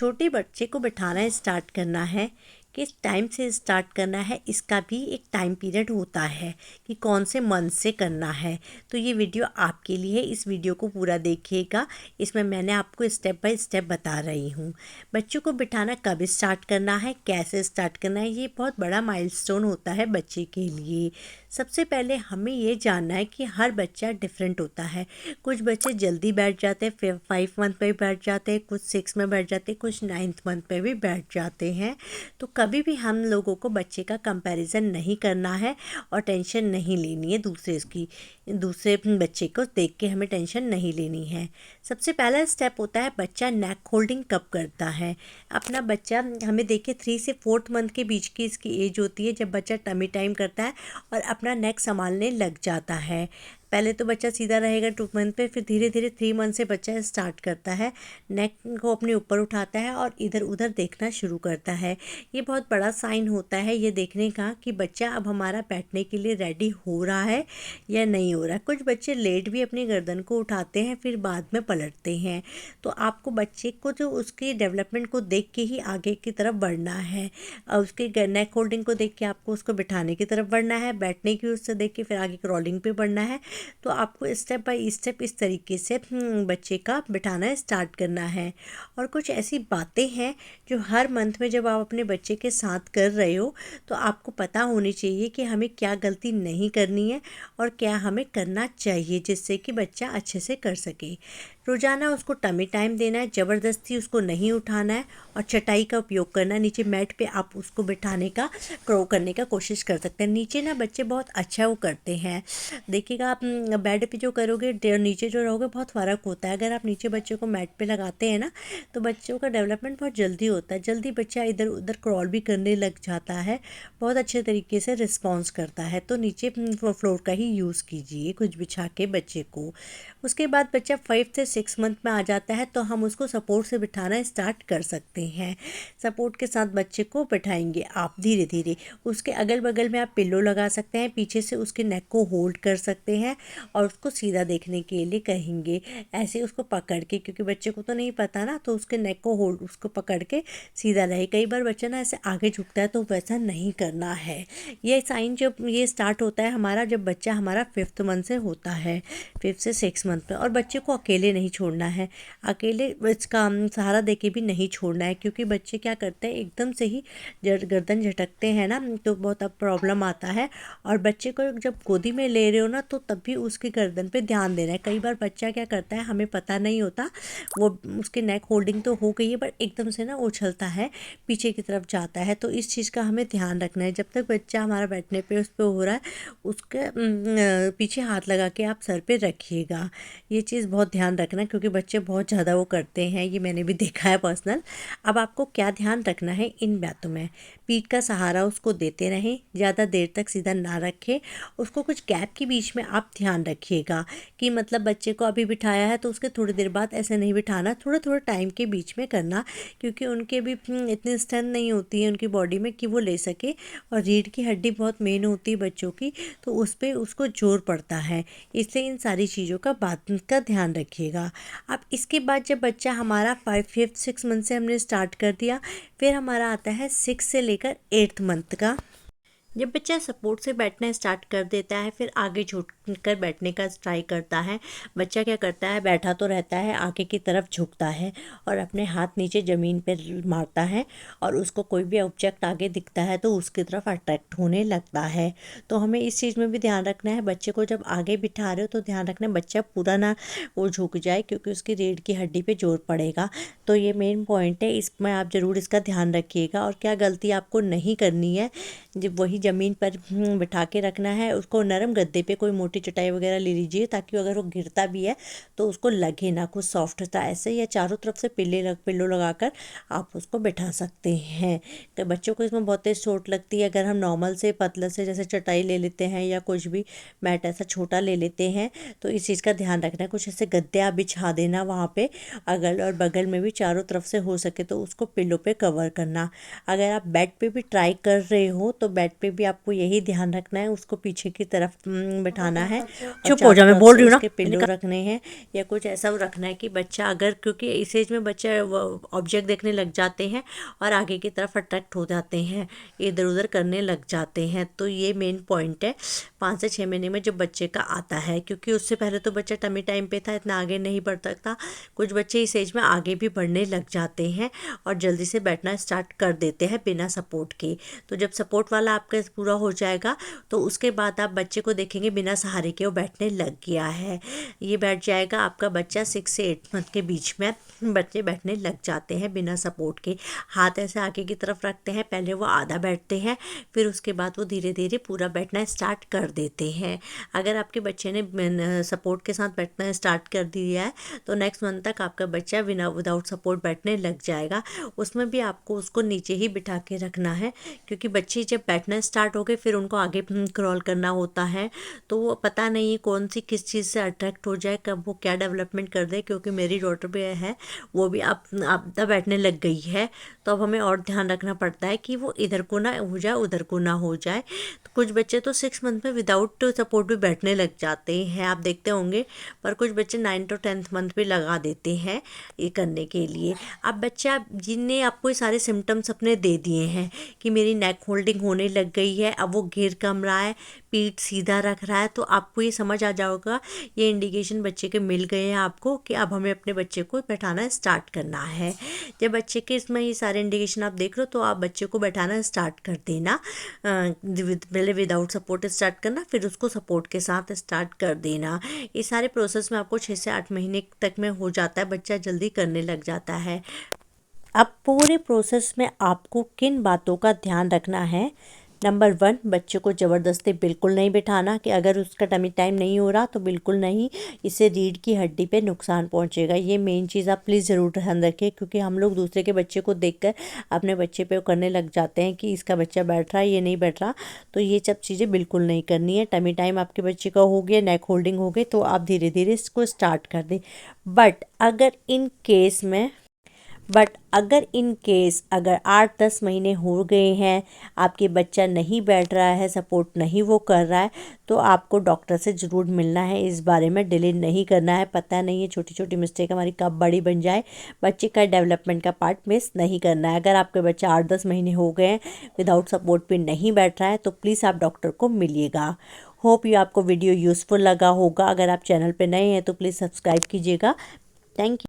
छोटे बच्चे को बिठाना स्टार्ट करना है, किस टाइम से स्टार्ट करना है, इसका भी एक टाइम पीरियड होता है कि कौन से मंथ से करना है। तो ये वीडियो आपके लिए है, इस वीडियो को पूरा देखिएगा। इसमें मैंने आपको स्टेप बाय स्टेप बता रही हूँ। बच्चों को बिठाना कब स्टार्ट करना है, कैसे स्टार्ट करना है, ये बहुत बड़ा माइलस्टोन होता है बच्चे के लिए। सबसे पहले हमें ये जानना है कि हर बच्चा डिफरेंट होता है। कुछ बच्चे जल्दी बैठ जाते हैं, फिर 5 मंथ पे भी बैठ जाते हैं, कुछ 6 में बैठ जाते हैं, कुछ 9th मंथ पे भी बैठ जाते हैं। तो कभी भी हम लोगों को बच्चे का कंपैरिजन नहीं करना है और टेंशन नहीं लेनी है दूसरे बच्चे को देख के हमें टेंशन नहीं लेनी है। सबसे पहला स्टेप होता है बच्चा नेक होल्डिंग कब करता है। अपना बच्चा हमें देखिए 3 से 4th मंथ के बीच की इसकी एज होती है जब बच्चा टमी टाइम करता है और अपना नेक संभालने लग जाता है। पहले तो बच्चा सीधा रहेगा 2 मंथ पे, फिर धीरे धीरे 3 मंथ से बच्चा स्टार्ट करता है, नेक को अपने ऊपर उठाता है और इधर उधर देखना शुरू करता है। ये बहुत बड़ा साइन होता है ये देखने का कि बच्चा अब हमारा बैठने के लिए रेडी हो रहा है या नहीं हो रहा है। कुछ बच्चे लेट भी अपनी गर्दन को उठाते हैं, फिर बाद में पलटते हैं। तो आपको बच्चे को जो उसके डेवलपमेंट को देख के ही आगे की तरफ बढ़ना है। और उसके नेक होल्डिंग को देख के आपको उसको बिठाने की तरफ बढ़ना है, बैठने की उससे देख के फिर आगे क्रॉलिंग पे बढ़ना है। तो आपको स्टेप बाय स्टेप इस तरीके से बच्चे का बिठाना स्टार्ट करना है। और कुछ ऐसी बातें हैं जो हर मंथ में जब आप अपने बच्चे के साथ कर रहे हो तो आपको पता होनी चाहिए कि हमें क्या गलती नहीं करनी है और क्या हमें करना चाहिए, जिससे कि बच्चा अच्छे से कर सके। रोज़ाना उसको टमी टाइम देना है, ज़बरदस्ती उसको नहीं उठाना है और चटाई का उपयोग करना है। नीचे मैट पे आप उसको बिठाने का क्रो करने का कोशिश कर सकते हैं। नीचे ना बच्चे बहुत अच्छा वो करते हैं, देखिएगा आप बेड पे जो करोगे नीचे जो रहोगे बहुत फ़र्क होता है। अगर आप नीचे बच्चे को मैट पे लगाते हैं ना तो बच्चों का डेवलपमेंट बहुत जल्दी होता है, जल्दी बच्चा इधर उधर क्रॉल भी करने लग जाता है, बहुत अच्छे तरीके से रिस्पॉन्स करता है। तो नीचे फ्लोर का ही यूज़ कीजिए कुछ बिछा के बच्चे को। उसके बाद बच्चा 5 से 6 मंथ में आ जाता है तो हम उसको सपोर्ट से बिठाना स्टार्ट कर सकते हैं। सपोर्ट के साथ बच्चे को बिठाएंगे आप धीरे धीरे। उसके अगल बगल में आप पिल्लो लगा सकते हैं, पीछे से उसके नेक को होल्ड कर सकते हैं और उसको सीधा देखने के लिए कहेंगे, ऐसे उसको पकड़ के, क्योंकि बच्चे को तो नहीं पता ना, तो उसके नेक को होल्ड उसको पकड़ के सीधा रहे। कई बार बच्चा ना ऐसे आगे झुकता है तो वैसा नहीं करना है। ये साइन जब ये स्टार्ट होता है हमारा जब बच्चा हमारा 5th मंथ से होता है, 5 से 6 मंथ में। और बच्चे को अकेले नहीं छोड़ना है, अकेले इसका सहारा देके भी नहीं छोड़ना है, क्योंकि बच्चे क्या करते हैं एकदम से ही गर्दन झटकते हैं ना तो बहुत अब प्रॉब्लम आता है। और बच्चे को जब गोदी में ले रहे हो ना तो तब भी उसकी गर्दन पे ध्यान देना है। कई बार बच्चा क्या करता है हमें पता नहीं होता, वो उसकी नेक होल्डिंग तो हो गई है पर एकदम से ना उछलता है, पीछे की तरफ जाता है। तो इस चीज़ का हमें ध्यान रखना है। जब तक बच्चा हमारा बैठने पे उस पर हो रहा है उसके पीछे हाथ लगा के आप सर पे रखिएगा। ये चीज़ बहुत ध्यान रखना क्योंकि बच्चे बहुत ज़्यादा वो करते हैं, ये मैंने भी देखा है पर्सनल। अब आपको क्या ध्यान रखना है इन बातों में, पीठ का सहारा उसको देते रहें, ज़्यादा देर तक सीधा ना रखें। उसको कुछ गैप के बीच में आप ध्यान रखिएगा कि मतलब बच्चे को अभी बिठाया है तो उसके थोड़ी देर बाद ऐसे नहीं बिठाना, थोड़ा थोड़ा टाइम के बीच में करना, क्योंकि उनके भी इतनी स्ट्रेंथ नहीं होती है उनकी बॉडी में कि वो ले सके। और रीढ़ की हड्डी बहुत मेन होती है बच्चों की, तो उस पर उसको जोर पड़ता है, इसलिए इन सारी चीज़ों का बात का ध्यान रखिएगा। अब इसके बाद जब बच्चा हमारा 5th 6 मंथ से हमने स्टार्ट कर दिया, फिर हमारा आता है 6 से लेकर 8th मंथ का। जब बच्चा सपोर्ट से बैठना स्टार्ट कर देता है फिर आगे झुक कर बैठने का ट्राई करता है। बच्चा क्या करता है बैठा तो रहता है, आगे की तरफ झुकता है और अपने हाथ नीचे ज़मीन पर मारता है और उसको कोई भी ऑब्जेक्ट आगे दिखता है तो उसकी तरफ अट्रैक्ट होने लगता है। तो हमें इस चीज़ में भी ध्यान रखना है, बच्चे को जब आगे बिठा रहे हो तो ध्यान रखना है बच्चा पूरा ना वो झुक जाए, क्योंकि उसकी रीढ़ की हड्डी पे जोर पड़ेगा। तो ये मेन पॉइंट है, इसमें आप ज़रूर इसका ध्यान रखिएगा। और क्या गलती आपको नहीं करनी है, जब वही ज़मीन पर बिठा के रखना है। उसको नरम गद्दे पे कोई मोटी चटाई वगैरह ले लीजिए ताकि अगर वो गिरता भी है तो उसको लगे ना, कुछ सॉफ्ट था ऐसे, या चारों तरफ से पिल्लो लगाकर आप उसको बिठा सकते हैं। तो बच्चों को इसमें बहुत तेज चोट लगती है। अगर हम नॉर्मल से पतले से जैसे चटाई ले लेते हैं या कुछ भी मैट ऐसा छोटा ले लेते हैं तो इस चीज़ का ध्यान रखना है। कुछ ऐसे गद्दे आप बिछा देना वहाँ पे, अगल और बगल में भी चारों तरफ से हो सके तो उसको पिल्लो पे कवर करना। अगर आप बेड पे भी ट्राई कर रहे हो तो बेड पे भी आपको यही ध्यान रखना है, उसको पीछे की तरफ बिठाना है। चुप हो जा, मैं बोल रही हूँ ना। उसके पिल्लो रखने हैं या कुछ ऐसा रखना है कि बच्चा अगर, क्योंकि इस एज में बच्चा ऑब्जेक्ट देखने लग जाते हैं और आगे की तरफ अट्रैक्ट हो जाते हैं, इधर उधर करने लग जाते हैं। तो ये मेन पॉइंट है 5 से 6 महीने में जब बच्चे का आता है, क्योंकि उससे पहले तो बच्चा टमी टाइम पे था, इतना आगे नहीं बढ़ सकता। कुछ बच्चे इस एज में आगे भी बढ़ने लग जाते हैं और जल्दी से बैठना स्टार्ट कर देते हैं बिना सपोर्ट के। तो जब सपोर्ट वाला आपका पूरा हो जाएगा तो उसके बाद आप बच्चे को देखेंगे बिना सहारे के वो बैठने लग गया है। ये बैठ जाएगा आपका बच्चा 6 से 8 मंथ के बीच में बच्चे बैठने लग जाते हैं बिना सपोर्ट के। हाथ ऐसे आगे की तरफ रखते हैं, पहले वो आधा बैठते हैं, फिर उसके बाद वो धीरे धीरे पूरा बैठना स्टार्ट कर देते हैं। अगर आपके बच्चे ने सपोर्ट के साथ बैठना स्टार्ट कर दिया है तो नेक्स्ट मंथ तक आपका बच्चा बिना विदाउट सपोर्ट बैठने लग जाएगा। उसमें भी आपको उसको नीचे ही बिठा के रखना है, क्योंकि बच्चे जब बैठना स्टार्ट हो गए फिर उनको आगे क्रॉल करना होता है, तो वो पता नहीं है कौन सी किस चीज़ से अट्रैक्ट हो जाए, कब वो क्या डेवलपमेंट कर दे। क्योंकि मेरी डॉटर भी है, वो भी अब तक बैठने लग गई है, तो अब हमें और ध्यान रखना पड़ता है कि वो इधर को ना हो जाए उधर को ना हो जाए। तो कुछ बच्चे तो 6 मंथ में विदाउट सपोर्ट भी बैठने लग जाते हैं, आप देखते होंगे। पर कुछ बच्चे 9 to 10th मंथ भी लगा देते हैं ये करने के लिए। अब बच्चा जिनने आपको ये सारे सिम्टम्स अपने दे दिए हैं कि मेरी नेक होल्डिंग होने लग गई है, अब वो गिर कम रहा है, पीठ सीधा रख रहा है, तो आपको ये समझ आ जाएगा, ये इंडिकेशन बच्चे के मिल गए हैं आपको कि अब हमें अपने बच्चे को बैठाना स्टार्ट करना है। जब बच्चे के इसमें ये सारे इंडिकेशन आप देख लो तो आप बच्चे को बैठाना स्टार्ट कर देना। पहले विदाउट सपोर्ट स्टार्ट करना, फिर उसको सपोर्ट के साथ स्टार्ट कर देना। ये सारे प्रोसेस में आपको 6 से 8 महीने तक में हो जाता है, बच्चा जल्दी करने लग जाता है। अब पूरे प्रोसेस में आपको किन बातों का ध्यान रखना है। नंबर 1, बच्चे को ज़बरदस्ती बिल्कुल नहीं बिठाना, कि अगर उसका टमी टाइम नहीं हो रहा तो बिल्कुल नहीं, इससे रीढ़ की हड्डी पे नुकसान पहुंचेगा। ये मेन चीज़ आप प्लीज़ ज़रूर ध्यान रखें, क्योंकि हम लोग दूसरे के बच्चे को देखकर अपने बच्चे पे करने लग जाते हैं कि इसका बच्चा बैठ रहा है, ये नहीं बैठ रहा। तो ये सब चीज़ें बिल्कुल नहीं करनी है। टमी टाइम आपके बच्चे का हो गया, नेक होल्डिंग हो गई, तो आप धीरे धीरे इसको स्टार्ट कर दें। बट अगर इन केस अगर 8-10 महीने हो गए हैं, आपके बच्चा नहीं बैठ रहा है, सपोर्ट नहीं वो कर रहा है, तो आपको डॉक्टर से ज़रूर मिलना है। इस बारे में डिले नहीं करना है। पता नहीं है छोटी छोटी मिस्टेक हमारी कब बड़ी बन जाए, बच्चे का डेवलपमेंट का पार्ट मिस नहीं करना है। अगर आपके बच्चा 8-10 महीने हो गए हैं विदाउट सपोर्ट पे नहीं बैठ रहा है, तो प्लीज़ आप डॉक्टर को मिलिएगा। होप ये आपको वीडियो यूज़फुल लगा होगा। अगर आप चैनल पर नए हैं तो प्लीज़ सब्सक्राइब कीजिएगा। Thank you.